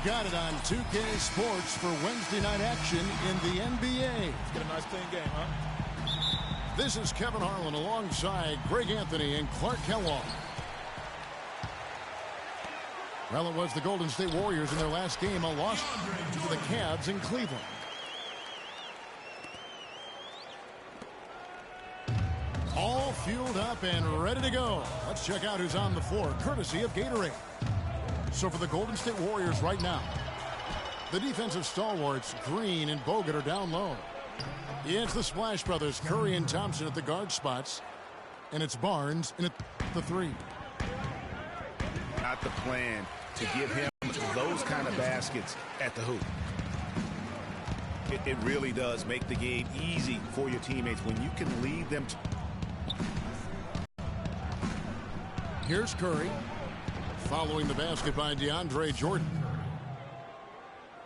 got it on 2K Sports for Wednesday night action in the NBA. Let's get a nice clean game, huh? This is Kevin Harlan alongside Greg Anthony and Clark Kellogg. Well, it was the Golden State Warriors in their last game, a loss to the Cavs in Cleveland. All fueled up and ready to go. Let's check out who's on the floor, courtesy of Gatorade. So for the Golden State Warriors right now, the defensive stalwarts, Green and Bogut, are down low. It's the Splash Brothers, Curry and Thompson at the guard spots. And it's Barnes in at the three. Not the plan to give him those kind of baskets at the hoop. It really does make the game easy for your teammates when you can lead them. Here's Curry. Following the basket by DeAndre Jordan.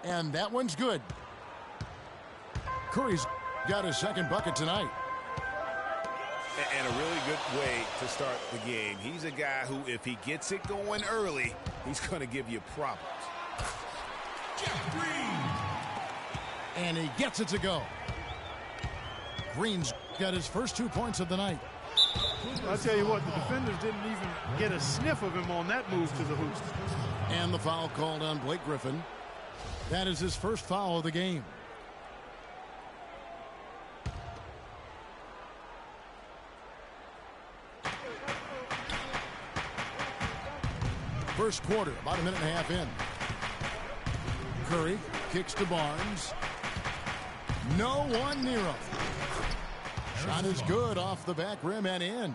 And that one's good. Curry's got his second bucket tonight. And a really good way to start the game. He's a guy who, if he gets it going early, he's going to give you problems. Jeff Green. And he gets it to go. Green's got his first 2 points of the night. I'll tell you what, the defenders didn't even get a sniff of him on that move to the hoop. And the foul called on Blake Griffin. That is his first foul of the game. First quarter, about a minute and a half in. Curry kicks to Barnes. No one near him. Shot is good off the back rim and in.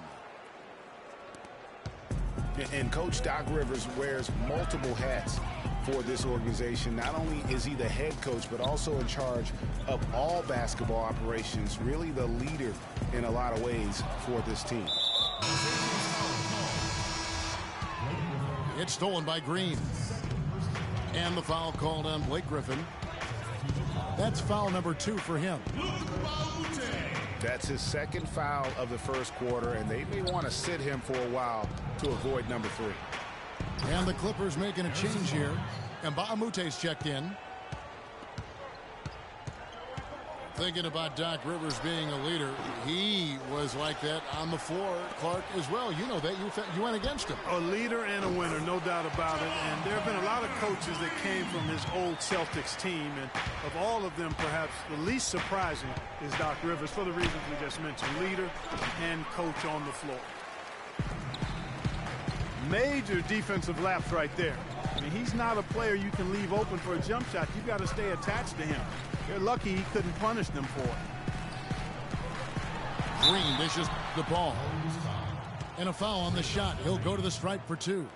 And Coach Doc Rivers wears multiple hats for this organization. Not only is he the head coach, but also in charge of all basketball operations. Really the leader in a lot of ways for this team. It's stolen by Green. And the foul called on Blake Griffin. That's foul number 2 for him. That's his second foul of the first quarter, and they may want to sit him for a while to avoid number 3. And the Clippers making a change here. And Mbah a Moute's checked in. Thinking about Doc Rivers being a leader, he was like that on the floor, Clark, as well. You know that. You went against him. A leader and a winner, no doubt about it. And there have been a lot of coaches that came from his old Celtics team. And of all of them, perhaps the least surprising is Doc Rivers for the reasons we just mentioned. Leader and coach on the floor. Major defensive lapse right there. I mean, he's not a player you can leave open for a jump shot. You've got to stay attached to him. They're lucky he couldn't punish them for it. Green dishes the ball. And a foul on the shot. He'll go to the stripe for 2.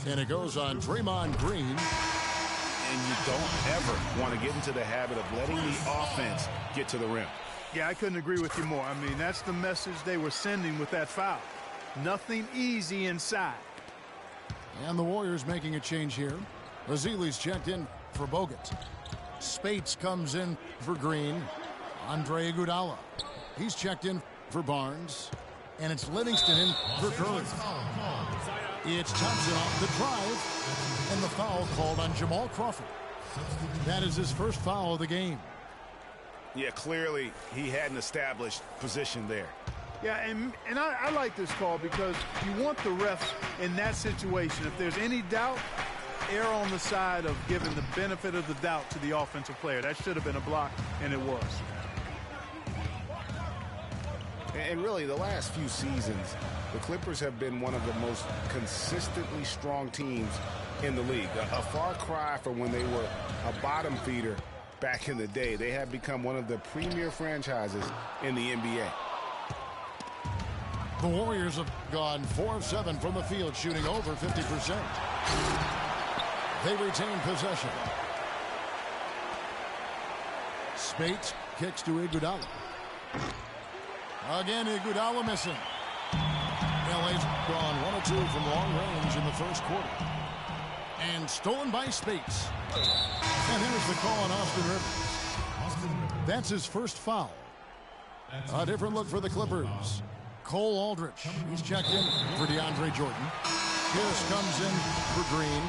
And it goes on Draymond Green. And you don't ever want to get into the habit of letting the offense get to the rim. Yeah, I couldn't agree with you more. I mean, that's the message they were sending with that foul. Nothing easy inside. And the Warriors making a change here. Ezeli's checked in for Bogut. Spates comes in for Green. Andre Iguodala. He's checked in for Barnes. And it's Livingston in for Curry. It's Thompson off the drive. And the foul called on Jamal Crawford. That is his first foul of the game. Yeah, clearly he had an established position there. Yeah, and I like this call because you want the refs in that situation. If there's any doubt, err on the side of giving the benefit of the doubt to the offensive player. That should have been a block, and it was. And really, the last few seasons, the Clippers have been one of the most consistently strong teams in the league. A far cry from when they were a bottom feeder back in the day. They have become one of the premier franchises in the NBA. The Warriors have gone 4 of 7 from the field, shooting over 50%. They retain possession. Spates kicks to Iguodala. Again, Iguodala missing. LA's gone 1 of 2 from long range in the first quarter. And stolen by Spates. And there's the call on Austin Rivers. That's his first foul. A different look for the Clippers. Cole Aldrich. He's checked in for DeAndre Jordan. Pierce comes in for Green.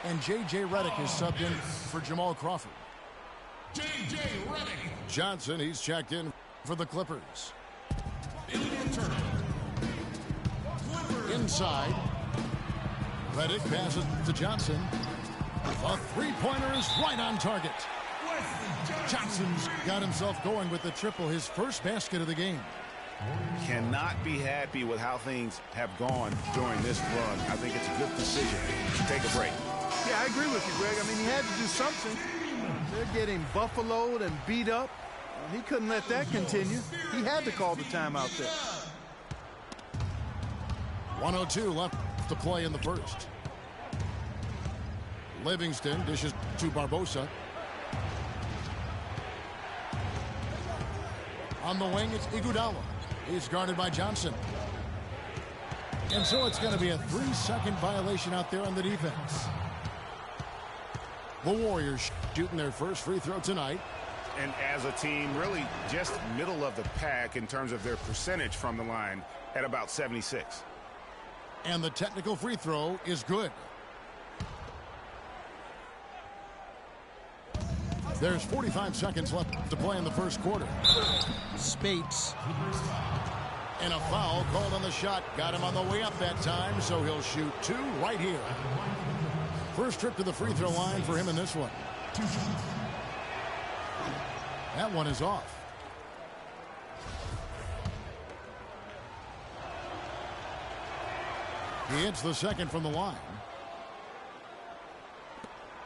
And J.J. Redick is subbed in for Jamal Crawford. J.J. Redick. Johnson, he's checked in for the Clippers. Inside. Redick passes to Johnson. A three-pointer is right on target. Johnson's got himself going with the triple, his first basket of the game. Cannot be happy with how things have gone during this run. I think it's a good decision to take a break. Yeah, I agree with you, Greg. I mean, he had to do something. They're getting buffaloed and beat up. He couldn't let that continue. He had to call the timeout there. 1:02 left to play in the first. Livingston dishes to Barbosa. On the wing, it's Iguodala. He's guarded by Johnson. And so it's going to be a 3-second violation out there on the defense. The Warriors shooting their first free throw tonight. And as a team, really just middle of the pack in terms of their percentage from the line at about 76. And the technical free throw is good. There's 45 seconds left to play in the first quarter. Spates. And a foul called on the shot. Got him on the way up that time, so he'll shoot 2 right here. First trip to the free throw line for him in this one. That one is off. He hits the second from the line.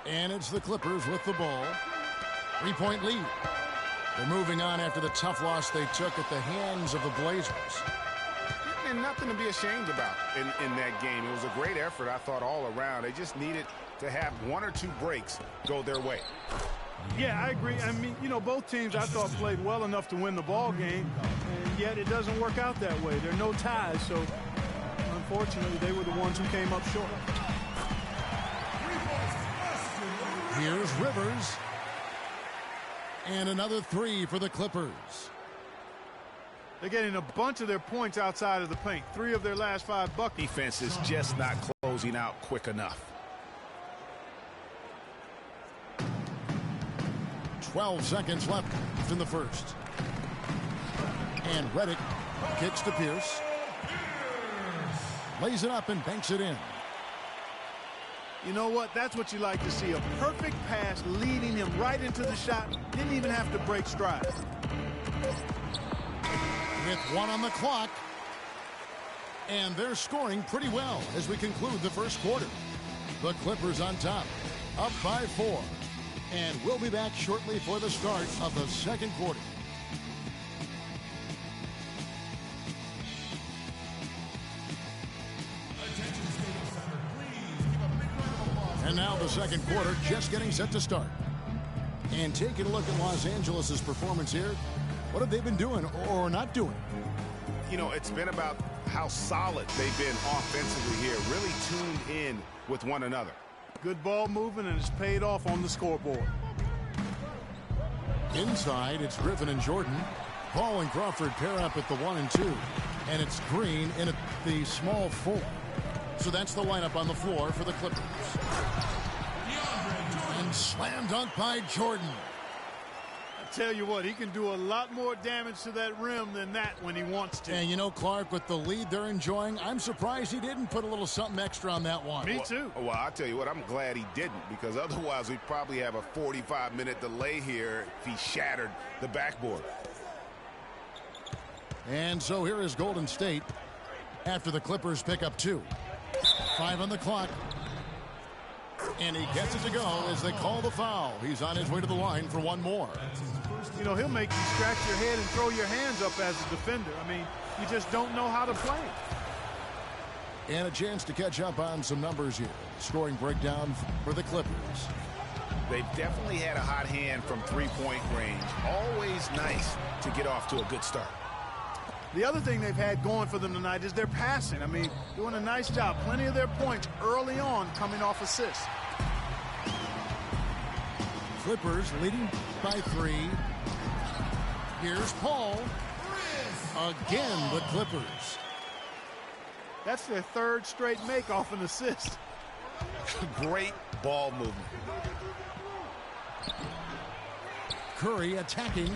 And it's the Clippers with the ball. 3-point lead. They're moving on after the tough loss they took at the hands of the Blazers. And nothing to be ashamed about in that game. It was a great effort, I thought, all around. They just needed to have 1 or 2 breaks go their way. Yeah, I agree. I mean, you know, both teams I thought played well enough to win the ball game, and yet it doesn't work out that way. There are no ties, so unfortunately they were the ones who came up short. Here's Rivers. And another 3 for the Clippers. They're getting a bunch of their points outside of the paint. 3 of their last 5 buckets. Defense is just not closing out quick enough. 12 seconds left in the first. And Redick kicks to Pierce. Lays it up and banks it in. You know what? That's what you like to see. A perfect pass leading him right into the shot. Didn't even have to break stride. With 1 on the clock. And they're scoring pretty well as we conclude the first quarter. The Clippers on top, up by 4. And we'll be back shortly for the start of the second quarter. And now the second quarter just getting set to start. And taking a look at Los Angeles' performance here. What have they been doing or not doing? You know, it's been about how solid they've been offensively here. Really tuned in with one another. Good ball movement, and it's paid off on the scoreboard. Inside, it's Griffin and Jordan. Paul and Crawford pair up at the 1 and 2. And it's Green in at the small 4. So that's the lineup on the floor for the Clippers. And slam dunk by Jordan. I tell you what, he can do a lot more damage to that rim than that when he wants to. And you know, Clark, with the lead they're enjoying, I'm surprised he didn't put a little something extra on that one. Me too. Well, I'll tell you what, I'm glad he didn't, because otherwise we'd probably have a 45-minute delay here if he shattered the backboard. And so here is Golden State after the Clippers pick up 2. 5 on the clock. And he gets it to go as they call the foul. He's on his way to the line for 1 more. You know, he'll make you scratch your head and throw your hands up as a defender. I mean, you just don't know how to play it. And a chance to catch up on some numbers here. Scoring breakdown for the Clippers. They've definitely had a hot hand from 3-point range. Always nice to get off to a good start. The other thing they've had going for them tonight is their passing. I mean, doing a nice job. Plenty of their points early on coming off assists. Clippers leading by 3. Here's Paul. Again, the Clippers. That's their 3rd straight make off an assist. Great ball movement. Curry attacking.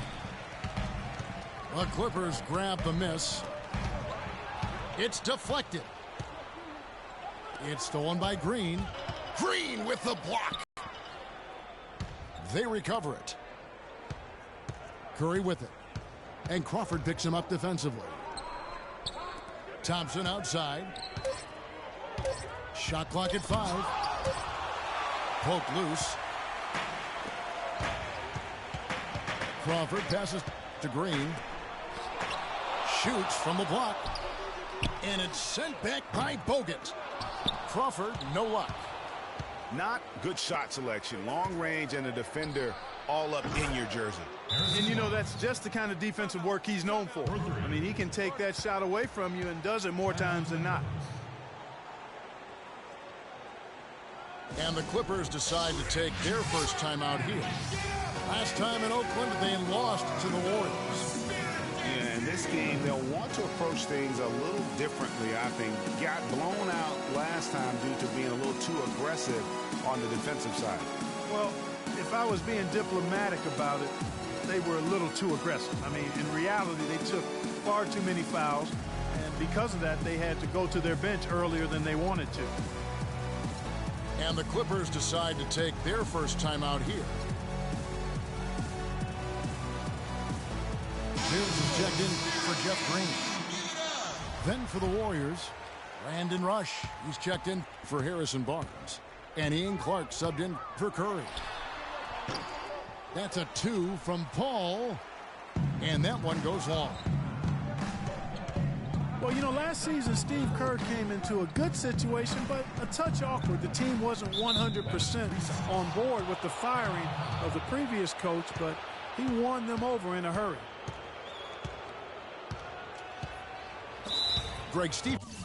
The Clippers grab the miss. It's deflected. It's stolen by Green. Green with the block. They recover it. Curry with it. And Crawford picks him up defensively. Thompson outside. Shot clock at 5. Poked loose. Crawford passes to Green. Shoots from the block. And it's sent back by Bogut. Crawford, no luck. Not good shot selection. Long range and a defender all up in your jersey. And, you know, that's just the kind of defensive work he's known for. I mean, he can take that shot away from you and does it more times than not. And the Clippers decide to take their first time out here. Last time in Oakland, they lost to the Warriors. Yeah, in this game, they'll want to approach things a little differently, I think. Got blown out last time due to being a little too aggressive on the defensive side. Well, if I was being diplomatic about it, they were a little too aggressive. I mean, in reality, they took far too many fouls, and because of that, they had to go to their bench earlier than they wanted to. And the Clippers decide to take their first time out here. Mills is checked in for Jeff Green. Then for the Warriors, Brandon Rush. He's checked in for Harrison Barnes. And Ian Clark subbed in for Curry. That's a 2 from Paul. And that one goes long. Well, you know, last season, Steve Kerr came into a good situation, but a touch awkward. The team wasn't 100% on board with the firing of the previous coach, but he won them over in a hurry. Greg Stevens.